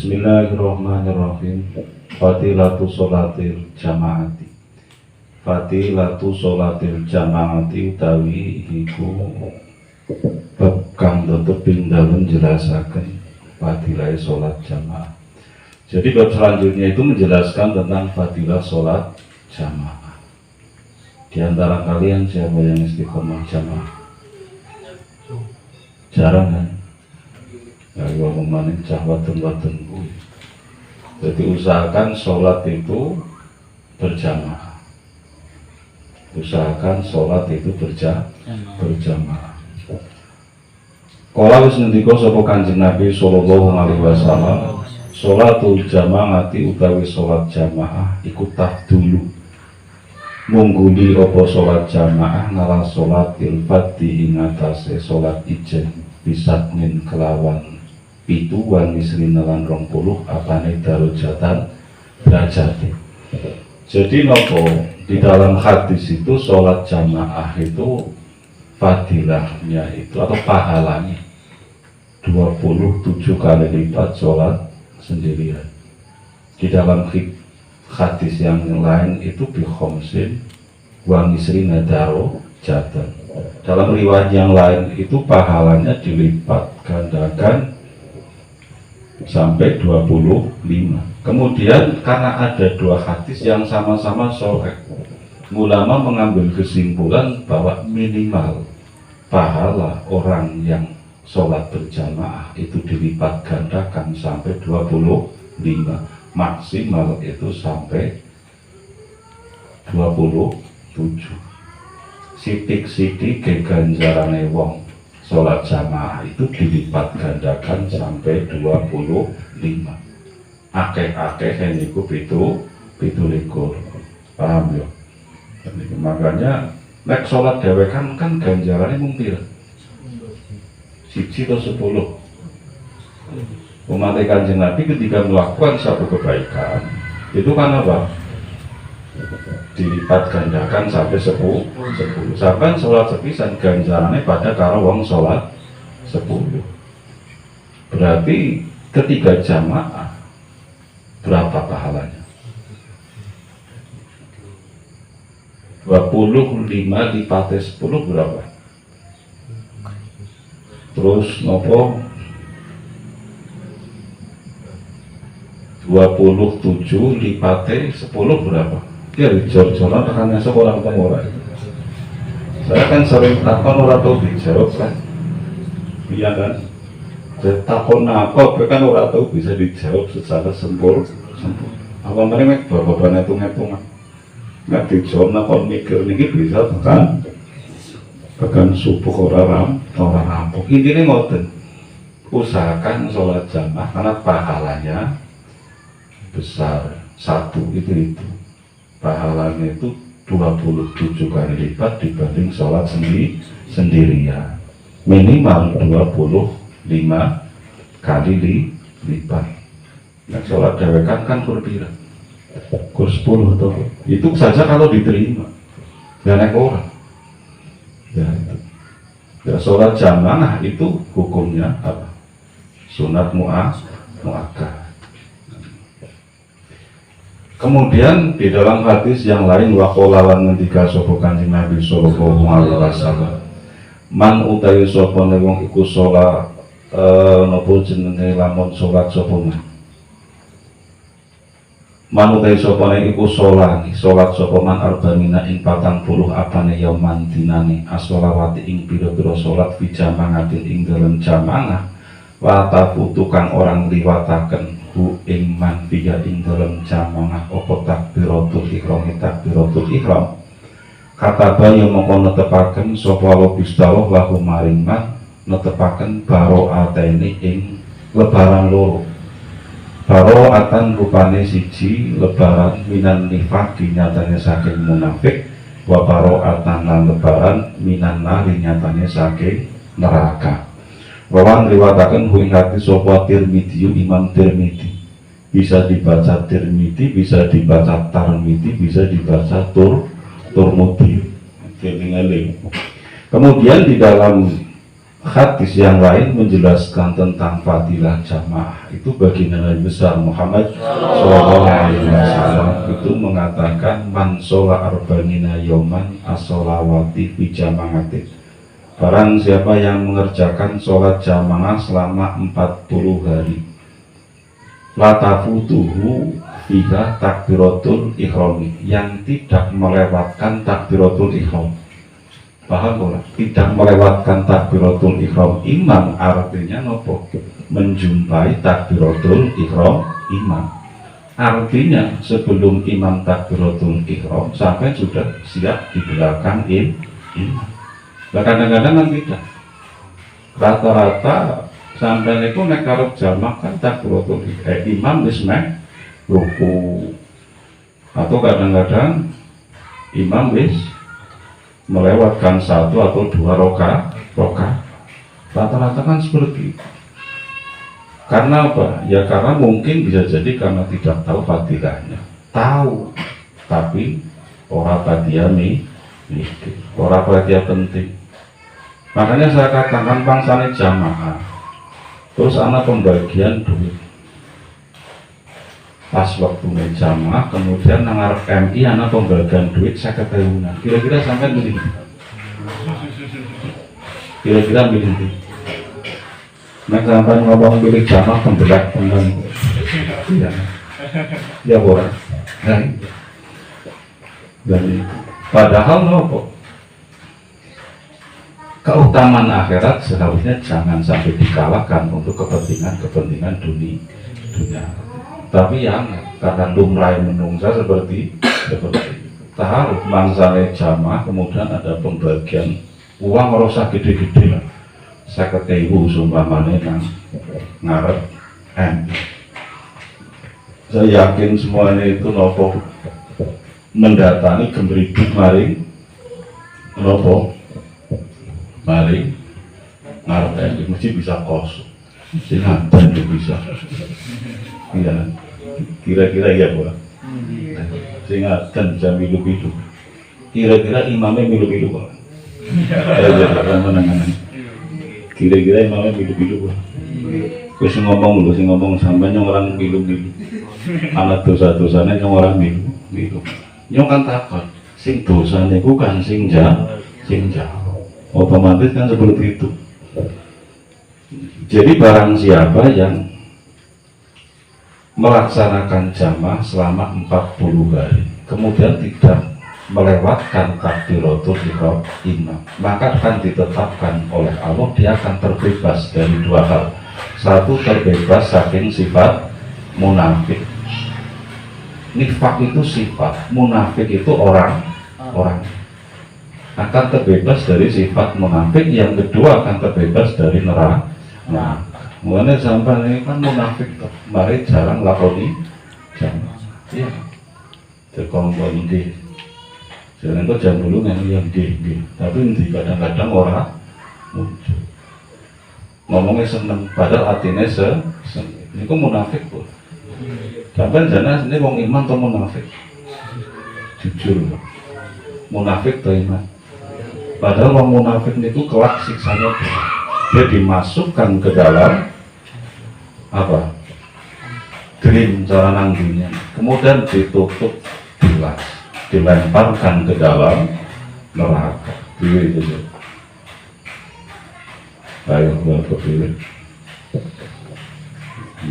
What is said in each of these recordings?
Bismillahirrahmanirrahim. Fadilatu sholatil jamaati. Fadilatu sholatil jamaati utawi iku bab kang teteping dalem jelasaken fadilah sholat jamaah. Jadi bab selanjutnya itu menjelaskan tentang fadilah sholat jamaah. Di antara kalian siapa yang istiqomah jamaah? Jarang kan? Ya, ngomongin cahwatun-watun. Jadi usahakan sholat itu berjamaah. Usahakan sholat itu berjamaah. Kala wis ngendika sapa Kanjeng Nabi sallallahu alaihi wasallam, sholatul jamaati utawi sholat jamaah iku tafdulu. Mungguli apa sholat jamaah ngala sholatil fardhi ing atase sholat ijen bisatnin kelawan pitu wan isrina lan 20 apane darajatan derajate. Jadi nopo di dalam hadis itu sholat jamaah itu fadilahnya itu atau pahalanya 27 kali lipat sholat sendirian. Di dalam hadis yang lain itu bi khomsin wa isrina darajatan. Dalam riwayat yang lain itu pahalanya dilipat gandakan sampai 25. Kemudian karena ada dua hadis yang sama-sama sahih, ulama mengambil kesimpulan bahwa minimal pahala orang yang sholat berjamaah itu dilipat gandakan sampai 25, maksimal itu sampai 27. Sidik-sidik ganjarane wong sholat jamaah itu dilipat gandakan sampai 25. Akeh-akeh yang niku pitu likur. Paham ya? Makanya nek sholat dhewekan kan ganjarane mung pira? 1 atau 10. Umat Kanjeng Nabi ketika melakukan satu kebaikan itu kan apa? Dilipat gandakan sampai 10. Sampai sholat sepisan ganjarannya pada karo wong sholat 10. Berarti ketika jamaah berapa pahalanya? 25 dipate 10 berapa? Terus nopo 27 lipate 10 berapa? Ya dijor-joran rekannya sekolah ketemu orang. Saya kan sering takon orang tahu dijawab kan. Iya kan? Takon apa kan orang tahu bisa dijawab secara sempurna. Apa mereka bapak-bapak ngitung-ngitungan. Nggak dijawab nakon mikir ini bisa bahkan subuh orang rampung. Intinya ngoten. Usahakan sholat jamaah karena pahalanya besar. Satu itu. Pahalanya itu 27 kali lipat dibanding sholat sendirian. Minimal 25 kali lipat. Nah, sholat dewekan kan kur pira? Kur 10 atau itu saja kalau diterima. Dan orang. Ya itu. Ya, sholat jamaah itu hukumnya apa? Sunat muakkad. Kemudian di dalam hadis yang lain waqolalan ngendika sapa Kanjeng Nabi sallallahu alaihi wasallam, man utawi sapa wong iku salat napa jenenge lamun salat sapa man utawi sapa iku salat sapa man arba'ina ing 40 apane yauman dinane as-sholawati ing pira-pira salat fi jama'atin ing dalem jamaah wa tafutu kang orang liwataken hu ing man fiya ing dalem jamaah apa takbiratul ihram kata bayi mongko netepaken sapa Gustawa lahu maring man netepaken baro'atene ing lebaran loro. Baro'atan rupane siji lebaran minan nifaq dinyatane saking munafik wa baro'atan lan lebaran minan nari nyatane saking neraka. Wawan riwataken hu ing hadis sapa Tirmidzi Imam Tirmidzi. Bisa dibaca Tirmidzi, bisa dibaca Tarmidzi, bisa dibaca Turmudi. Kemudian di dalam hadis yang lain menjelaskan tentang fadilah jamaah itu baginda Nabi besar Muhammad SAW itu mengatakan man shola arba'ina yoman as-sholawati fi jama'atin, barang siapa yang mengerjakan sholat jamaah selama 40 hari la tafutuhu fiha takbiratul ihram, yang tidak melewatkan takbiratul ihram. Paham boleh? Tidak melewatkan takbiratul ihram imam artinya nopo? Menjumpai takbiratul ihram imam. Artinya sebelum imam takbiratul ihram sampai sudah siap di belakang imam. Kadang-kadang kan tidak. Rata-rata sampai itu nek arep jamak kan takbiratul imam wis meh ruku. Atau kadang-kadang imam wis melewatkan 1 atau 2 rokaat. Rata-rata kan seperti itu. Karena apa? Ya karena mungkin bisa jadi karena tidak tahu fadilahnya. Tahu, tapi ora badia mikir, ora badia penting. Makanya saya katakan bangsane jamaah. Terus anak pembagian duit. Pas waktu jamaah, kemudian nangar MI anak pembagian duit 50.000. Kira-kira sampai milih? Kira-kira milih? Nah sampai ngomong pilih jamaah pemberat teman. Iya, ya boleh. Dan padahal nopo keutamaan akhirat seharusnya jangan sampai dikalahkan untuk kepentingan dunia. Tapi yang karena lumrah menungsa seperti taruh mangsane jamaah, kemudian ada pembagian uang rasa gede-gede lah. Saya ketemu sumpamane nang ngarep saya yakin semuanya itu nopo mendatangi gembribuk maring nopo maring ngarep mesti bisa kosong sehingga dan bisa. Iya, kira-kira iya boleh. Sehingga dan bisa milu-milu. Kira-kira imamnya milu-milu boleh. Kira-kira imamnya milu-milu boleh. Terus ngomong sampai nyong orang milu-milu. Anak dosa-dosanya nyong orang milu. Nyong kan takut. Sing dosanya bukan sing jauh. Otomatis kan seperti itu. Jadi barang siapa yang melaksanakan jamaah selama 40 hari kemudian tidak melewatkan takbiratul ihram imam, maka akan ditetapkan oleh Allah dia akan terbebas dari 2 hal. 1, terbebas saking sifat munafik. Nifak itu sifat, munafik itu orang akan terbebas dari sifat munafik. Yang kedua akan terbebas dari neraka. Mulanya sampai ini kan munafik, mari jarang lakoni jamaah. Iya, terkompon di. Jangan kau jam dulu yang tapi nanti kadang-kadang orang muncul. Ngomongnya seneng, padahal hatinya ini kok munafik pun. Sampai jana ini wong iman atau munafik? Jujur, munafik atau iman? Padahal wong munafik itu kelak siksanya dia dimasukkan ke dalam apa? Dream cara nanggunya, kemudian ditutup gelas, dilemparkan ke dalam neraka. Itu. Ayo berdiri.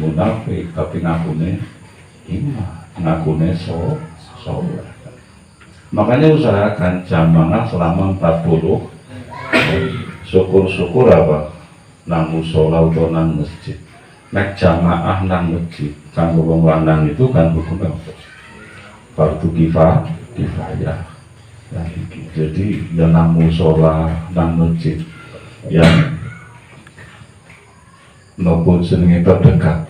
Munafik tapi ngakune iman, ngakune soleh. Makanya usahakan jamaah selama 40. Syukur-syukur apa? Nang musola atau nang masjid. Nek jamaah nang masjid, kanggo wong lanang itu kan hukumnya fardu kifayah. Jadi ya nang musola, nang masjid yang nopo jenenge terdekat.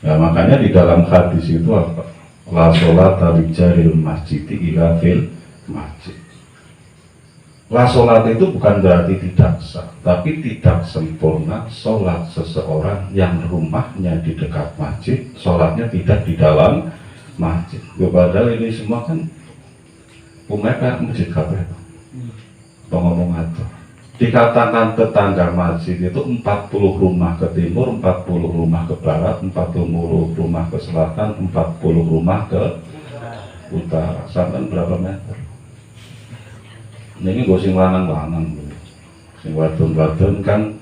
Ya makanya di dalam hadis itu apa? La sholata rijalil masjidi ila fil masjid. La sholat itu bukan berarti tidak sah, tapi tidak sempurna sholat seseorang yang rumahnya di dekat masjid, sholatnya tidak di dalam masjid. Padahal ini semua kan umumnya masjid kabeh. Ngomong atau dikatakan tetangga masjid itu 40 rumah ke timur, 40 rumah ke barat, 40 rumah ke selatan, 40 rumah ke utara. Sampai berapa meter? Ini gue sing lanang-lanang, sing wadon-wadon kan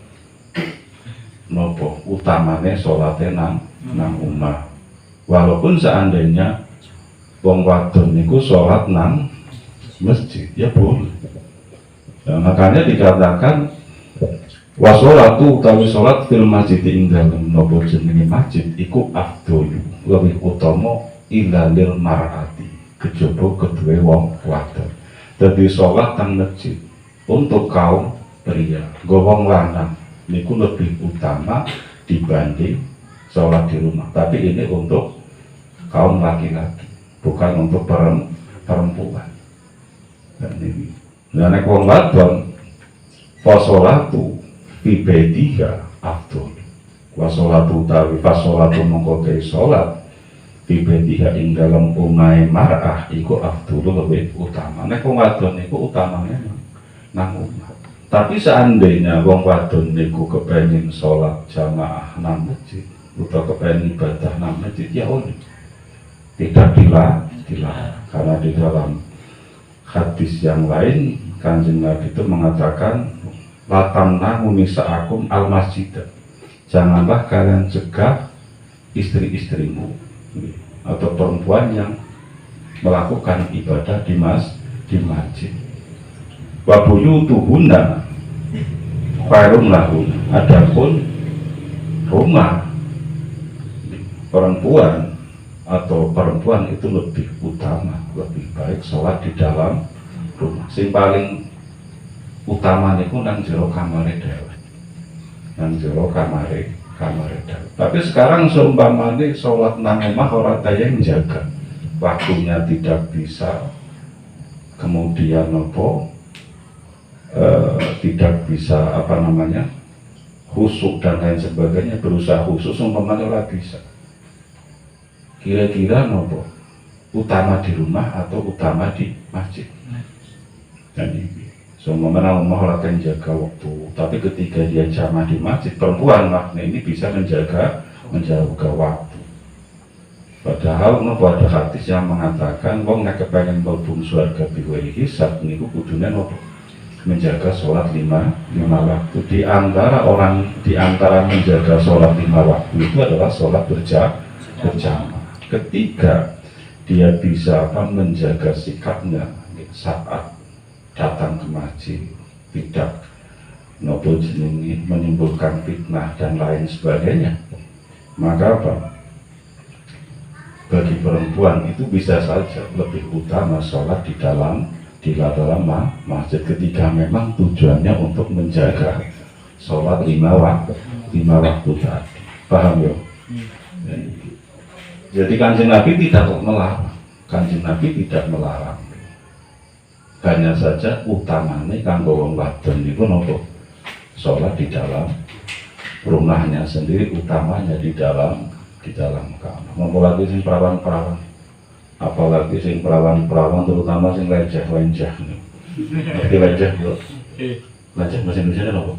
nopo utamanya sholatnya nang omah. Walaupun seandainya wong wadon niku sholat nang masjid, ya boleh. Nah, makanya dikatakan wasolatu utawi sholat fil masjid ing dalem nopo jenenge masjid iku afdolu lebih utama ilalil mar'ati kejaba kedua wong wadon. Dadi sholat nang masjid untuk kaum pria, wong lanang niku lebih utama dibanding sholat di rumah. Tapi ini untuk kaum laki-laki, bukan untuk perempuan. Dan ini nah, nek wong wadon fasolatu fi baitiha afdol. Wasolatu utawi fasolatu mongko te salat fi baitiha ing dalem omahe mar'ah iku afdol lebih utama. Nek wong wadon niku utamane nang omah. Tapi seandainya wong wadon niku kepengin salat jamaah nang masjid utawa kepengin ibadah nang masjid, ya boleh. Tidak dilarang karena di dalam hadis yang lain Kanjeng Nabi itu mengatakan latamnahu nisa'akum al-masjid, janganlah kalian cegah istri-istrimu atau perempuan yang melakukan ibadah di masjid. Wa buyutuhunna khairun lahun, adapun rumah perempuan itu lebih utama, lebih baik sholat di dalam rumah. Sing paling utama niku nang jero kamare dhewe. Nang jero kamare dhewe. Tapi sekarang seumpamane sholat nang omah ora daya njaga. Waktunya tidak bisa, kemudian tidak bisa khusyuk dan lain sebagainya, berusaha khusus umpamane ora bisa. Kira-kira utama di rumah atau utama di masjid? Dan ini semua mau latihan jaga waktu, tapi ketika dia jamaah di masjid, perempuan makna ini bisa menjaga waktu. Padahal ada hadis yang mengatakan wong nek kepengen mlebu surga biwiri hisab niku kudune menjaga sholat lima waktu. Di antara menjaga sholat 5 waktu itu adalah sholat berjamaah. Ketika dia bisa menjaga sikapnya saat datang ke masjid, tidak menimbulkan fitnah dan lain sebagainya, maka bagi perempuan itu bisa saja lebih utama sholat di dalam masjid ketika memang tujuannya untuk menjaga sholat 5 waktu tadi. Paham ya? Jadi Kanjeng Nabi tidak melarang. Hanya saja utamanya kanggo wong wadon niku sholat di dalam rumahnya sendiri, utamanya di dalam kamar. Apalagi sing perawan-perawan, apalagi sing perawan-perawan terutama sing leceh-leceh. Ngerti leceh bro? Leceh bahasa Indonesia apa?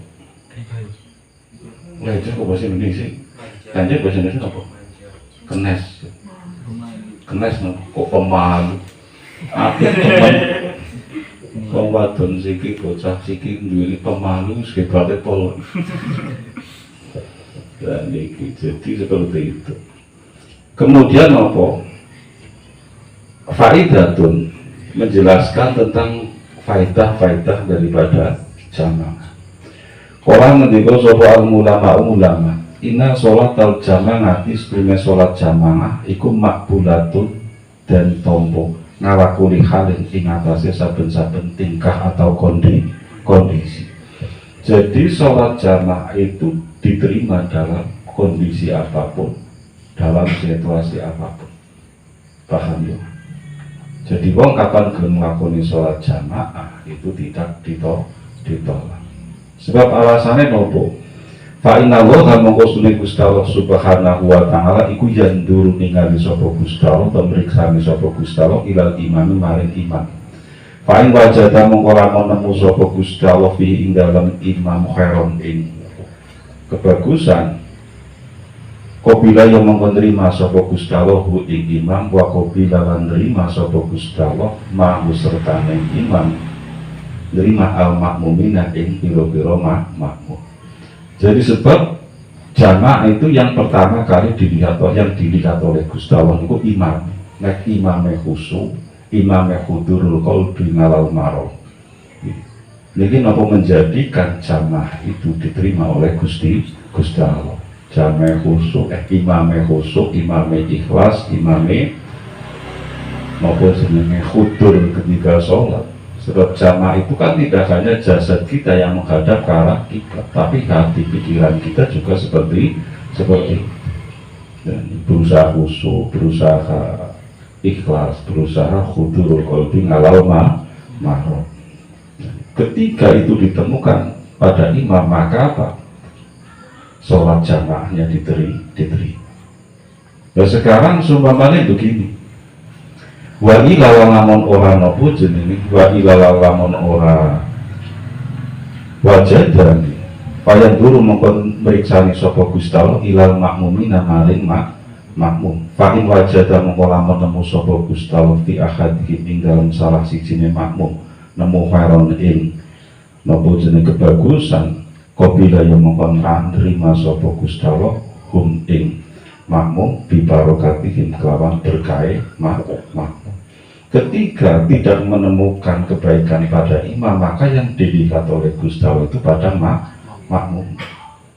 Leceh kok bahasa Indonesia? Leceh bahasa Indonesia apa? Kenes kok pemalu. Aku teman wong wadon siki bocah siki duwe pemalu sebate pol. Dan jadi seperti itu. Kemudian faidatun menjelaskan tentang faidah daripada jamaah. Orang ngendika sapa ulama inna sholat al-jamaah isprime sholat jamaah iku makbulatun dan tompo ngawakuli halin ing atase saben-saben tingkah atau kondisi. Jadi sholat jamaah itu diterima dalam kondisi apapun, dalam situasi apapun. Paham ya? Jadi wong kapan gelem nglakoni sholat jamaah itu tidak ditolak. Sebab alasannya nopo? Fa inna Allaha mongko sunni Gusti Allah Subhanahu wa taala iku yanduru ningali sapa Gusti Allah, pemeriksani sapa Gusti Allah ilal imani maring iman. Fa'in wajada mongko lamun nemu sapa Gusti Allah fi ing dalem imam khairon ing kebagusan kopila yang mongko nrima sapa Gusti Allah ing imam wa kopila lan nrima sapa Gusti Allah mahu sertane imam nrima al makmumina ing pira-pira makmum. Jadi sebab jamaah itu yang pertama kali dilihat oleh Gusti Allah itu imam. Nek imame khusyuk, imame hudurul qalbi ngalal marah. Niki napa menjadikan jamaah itu diterima oleh Gusti Allah. Jamaah khusyuk, imame khusyuk, imame ikhlas, imame napa jenenge hudur ketika sholat. Sebab jamaah itu kan tidak hanya jasad kita yang menghadap ke arah kiblat, tapi hati pikiran kita juga seperti dan berusaha khusyuk, berusaha ikhlas, berusaha hudurul qalbi ngalal marah. Ketika itu ditemukan pada imam, maka apa? Sholat jamaahnya diterima. Nah sekarang sumpamanya begini, wa ila lamun ora nopo jenenge, wa ila lamun ora wajadan payan dulu mengkon meriksani sapa Gusti Allah ilal makmumina maring makmum. Fa in wajada mengko lamun nemu sapa Gusti Allah fi ahadihim ing dalam salah sijine makmum nemu khairon ing napa jenenge kebagusan qabila yang mengkon nrima sapa Gusti Allah hum ing makmum bi barokatihim kelawan berkahe makmum. Ketika tidak menemukan kebaikan pada imam, maka yang dilihat oleh Gusti Allah itu pada makmum.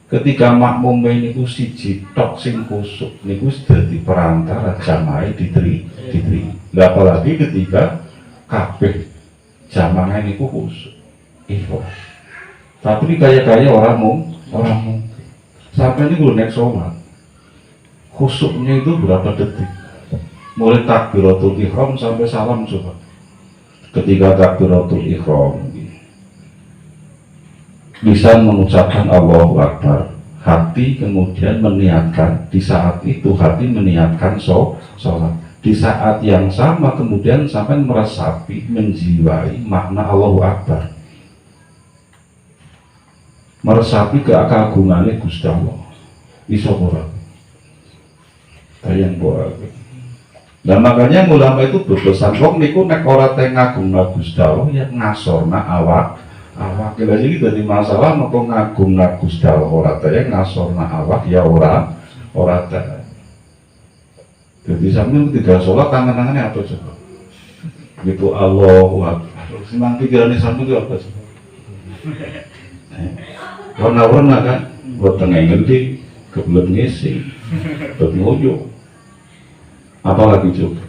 Ketika makmum ini siji tok sing kusuk niku dadi perantara jamaah diterima. Lah apalagi ketika kabeh jamaah niku kusuk. Ikhlas. Tapi kaya-kaya orang sampai niku nek sholat khusuknya itu berapa detik? Mulai takbiratul ihram sampai salam coba. Ketika takbiratul ihram bisa mengucapkan Allahu Akbar, hati kemudian meniatkan, di saat itu hati meniatkan sholat. Di saat yang sama kemudian sampai meresapi, menjiwai makna Allahu Akbar, meresapi keagungannya Gusti Allah. Iso ora? Tayang ora. Nah makanya ulama itu berpesan wong niku nek ora teng ngagungna Gusti Allah ya ngasorna awak. Kira jadi dari masalah napa ngagungna Gusti Allah ora teng ngasorna awak ya ora teng. Jadi sampeyan ketika sholat tangan-tangannya apa coba? Begitu Allahu Akbar. Senang pikirannya sampeyan itu apa coba? Warna-warna kan, buat tengah ngerti, kebelet ngisi, buat ngoyo. Apalagi coba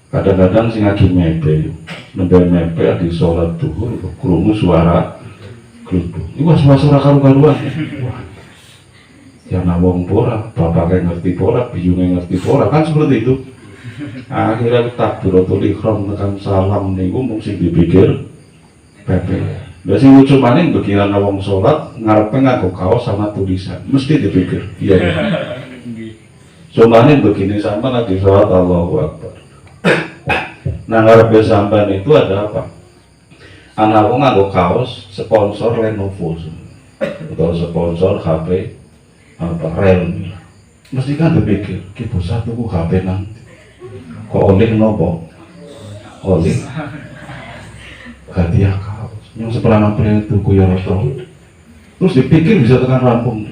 kadang-kadang sing adu mepe di sholat duhur krungu suara gluduk iku suara karu-karuan ya nawong pora bapaknya ngerti pora biyungnya ngerti pora kan seperti itu. Akhirnya takbiratul ihram tekan salam niku mung sing dipikir pepe. Lah sing lucu maning pikiran wong sholat ngarepe nganggo kaos sama tulisan mesti dipikir iya ya. Contohnya begini, sampai lagi sholat Allahu Akbar. Nah ngarepe sampean itu ada apa? Anak wong nganggo kaos sponsor Lenovo atau sponsor HP apa Realme. Mesti kan dipikir, ki bosah tuku HP nanti. Kok oleh nopo? Oleh hadiah kaos. Yang sebelah pria tuku ya Rasul. Terus dipikir bisa tekan rampung.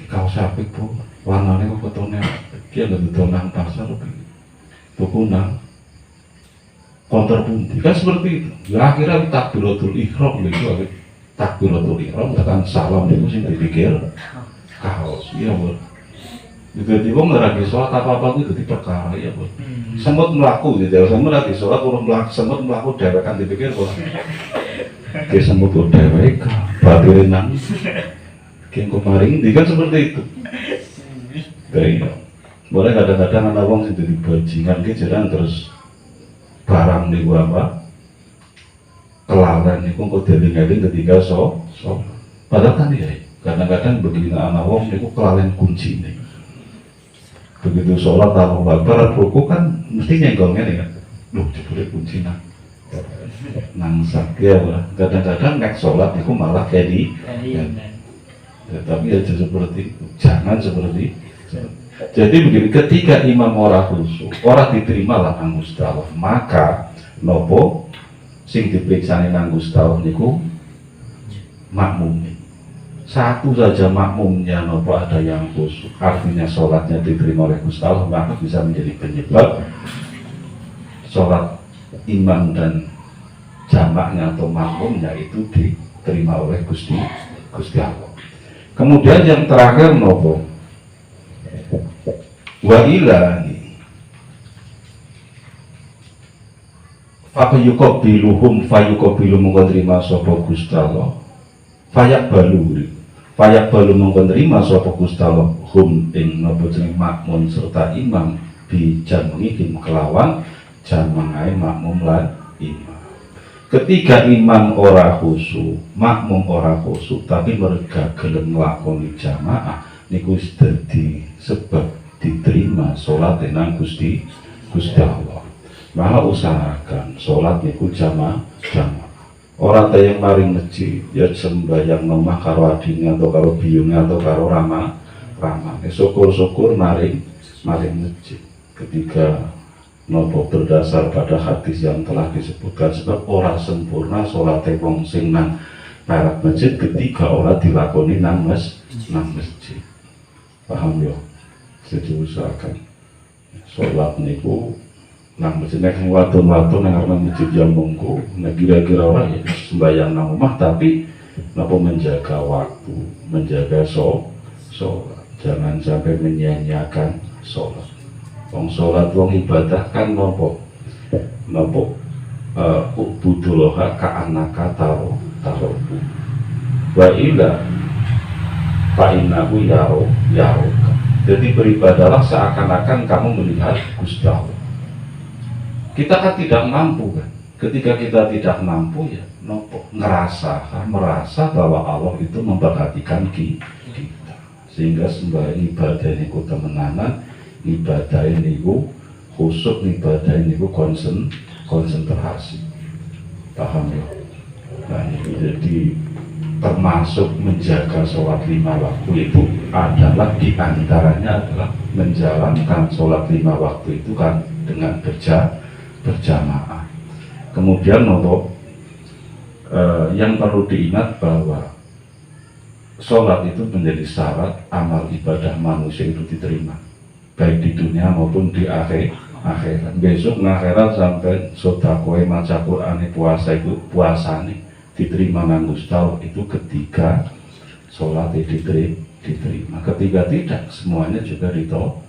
Kaos apik Bu. Warnanya kok ketone dia nggak betul nang pasar tuku nang konter bunti kan seperti itu. Ya akhirnya takbiratul ihram itu takbiratul ihram tekan salam itu sih dipikir kaos iya Bu. Tiba-tiba lagi sholat apa-apa itu diperkara ya Bu. Semut melaku gitu, semut lagi sholat urung melaku, semut melaku dewekan dipikir Bu. Dia semut dewek batirin nang yang kemarin ini kan seperti itu. Baik, boleh kadang-kadang anak wong sing dadi bajingan ki jarang terus barang niku apa kelalen niku kok deling-eling ketika padahal kan ya kadang-kadang begini anak wong niku kelalen kunci nih. Begitu sholat Allahu Akbar ruku kan mesti nyenggolnya nih kan loh jebule kunci nang sakya lah. Kadang-kadang nek sholat itu malah kayak ya, tapi ya seperti itu, jangan seperti itu. Jadi begini, ketika imam ora khusyuk, ora diterima lah nang Gusti Allah, maka nopo sing diperiksani nang Gusti Allah niku makmumnya. Satu saja makmumnya nopo ada yang khusyuk, artinya sholatnya diterima oleh Gusti Allah, maka bisa menjadi penyebab sholat imam dan jamaknya atau makmumnya itu diterima oleh Gusti Allah. Kemudian yang terakhir nopo wa ila fayuqabiluhum mongko trima sapa Gusti Allah fayak balu mongko trima sapa Gusti Allah hum ing napa jeneng makmum serta imam bijamihim kelawan jamaah makmum lan imam. Ketika imam ora khusyuk, makmum ora khusyuk, tapi mereka gelem nglakoni jamaah niku wis dadi sebab diterima salat nang Gusti Allah. Maka usahakan salat niku jamaah. Ora ta yang maring masjid ya sembahyang nomah karo adine atau karo biyunge atau karo ramane. Syukur-syukur maring masjid. Ketika nopo berdasar pada hadis yang telah disebutkan, sebab ora sempurna sholat wong sing nang perak masjid ketika ora dilakoni nang masjid. Paham ya? Jadi usahakan sholat niku nang masjid, nek wadon-wadon nang arep masjid yang monggo, nek kira-kira ora ya sembahyang nang omah, tapi nopo menjaga waktu, menjaga sholat, jangan sampai menyia-nyiakan sholat. Wong sholat, wong ibadah kan nopo ubuduloha ka'anaka taro wa ila fa'innahu yaroka. Jadi beribadahlah seakan-akan kamu melihat Gusti Allah. Kita kan tidak mampu kan. Ketika kita tidak mampu ya nopo merasa bahwa Allah itu memperhatikan kita, sehingga sembahyang ibadah ini ku temenanan, ibadah ini ku khusyuk, ibadah ini ku konsentrasi. Paham ya? Nah ini jadi termasuk menjaga sholat 5 waktu itu adalah diantaranya adalah menjalankan sholat 5 waktu itu kan dengan berjamaah. Kemudian untuk yang perlu diingat bahwa sholat itu menjadi syarat amal ibadah manusia itu diterima, baik di dunia maupun di akhirat. Besok akhirat sampai sodakoe maca Qur'an puasa itu puasane diterima nang Gusti Allah itu ketika sholat diterima. Ketika tidak, semuanya juga ditolak.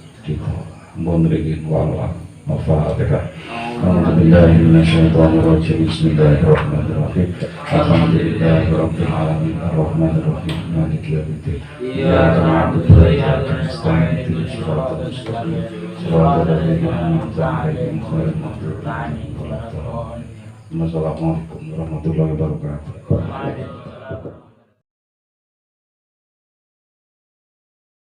Mohon ringin walau Al-Fatihah. Alhamdulillahirrahmanirrahim. Bismillahirrahmanirrahim. Alhamdulillahirabbil alamin. Arrahmanirrahim. Maliki yaumiddin. Iyyaka na'budu wa iyyaka nasta'in. Ihdinas siratal mustaqim. Shiratal ladzina an'amta 'alaihim ghairil maghdubi 'alaihim waladdallin. Wassalamualaikum warahmatullahi wabarakatuh.